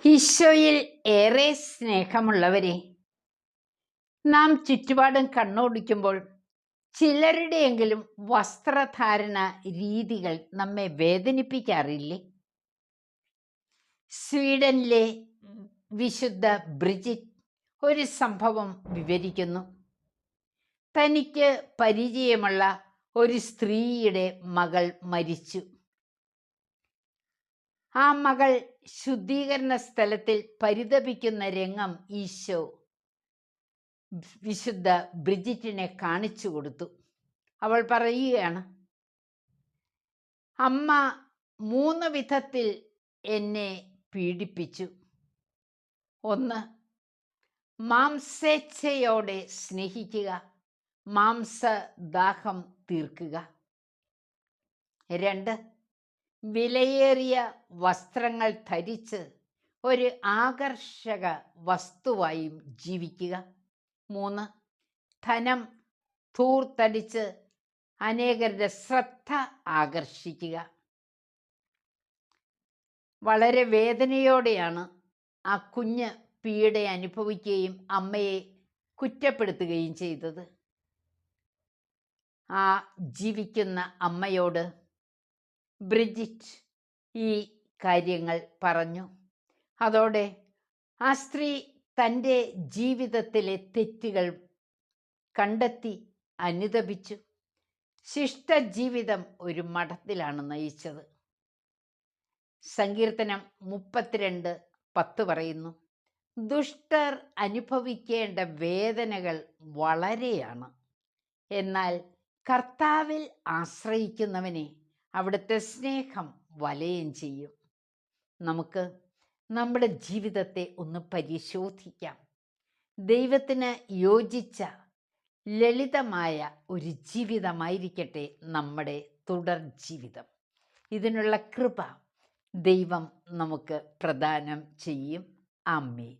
ഈശോയിൽ ഏറെ സ്നേഹമുള്ളവരെ, നാം ചുറ്റുപാടും കണ്ണോടിക്കുമ്പോൾ ചിലരുടെയെങ്കിലും വസ്ത്രധാരണ രീതികൾ നമ്മെ വേദനിപ്പിക്കാറില്ലേ? സ്വീഡനിലെ വിശുദ്ധ ബ്രിജിറ്റ് ഒരു സംഭവം വിവരിക്കുന്നു. തനിക്ക് പരിചയമുള്ള ഒരു സ്ത്രീയുടെ മകൾ മരിച്ചു. ആ മകൾ ശുദ്ധീകരണ സ്ഥലത്തിൽ പരിതപിക്കുന്ന രംഗം ഈശോ വിശുദ്ധ ബ്രിജിറ്റിനെ കാണിച്ചു കൊടുത്തു. അവൾ പറയുകയാണ്, അമ്മ 3 വിധത്തിൽ എന്നെ പീഡിപ്പിച്ചു. 1, മാംസേച്ഛയോടെ സ്നേഹിക്കുക, മാംസദാഹം തീർക്കുക. 2, വിലയേറിയ വസ്ത്രങ്ങൾ ധരിച്ച് ഒരു ആകർഷക വസ്തുവായും ജീവിക്കുക. 3, ധനം ധൂർത്തടിച്ച് അനേകരുടെ ശ്രദ്ധ ആകർഷിക്കുക. വളരെ വേദനയോടെയാണ് ആ കുഞ്ഞ് പീഡ അനുഭവിക്കുകയും അമ്മയെ കുറ്റപ്പെടുത്തുകയും ചെയ്തത്. ആ ജീവിക്കുന്ന അമ്മയോട് ബ്രിജിറ്റ് ഈ കാര്യങ്ങൾ പറഞ്ഞു. അതോടെ ആ സ്ത്രീ തൻ്റെ ജീവിതത്തിലെ തെറ്റുകൾ കണ്ടെത്തി അനുതപിച്ചു. ശിഷ്ടജീവിതം ഒരു മഠത്തിലാണ് നയിച്ചത്. സങ്കീർത്തനം 32:10 പറയുന്നു, ദുഷ്ടർ അനുഭവിക്കേണ്ട വേദനകൾ വളരെയാണ്, എന്നാൽ കർത്താവിൽ ആശ്രയിക്കുന്നവനെ അവിടുത്തെ സ്നേഹം വലയം ചെയ്യും. നമുക്ക് നമ്മുടെ ജീവിതത്തെ ഒന്ന് പരിശോധിക്കാം. ദൈവത്തിന് യോജിച്ച ലളിതമായ ഒരു ജീവിതമായിരിക്കട്ടെ നമ്മുടെ തുടർ ജീവിതം. ഇതിനുള്ള കൃപ ദൈവം നമുക്ക് പ്രദാനം ചെയ്യും. ആമേൻ.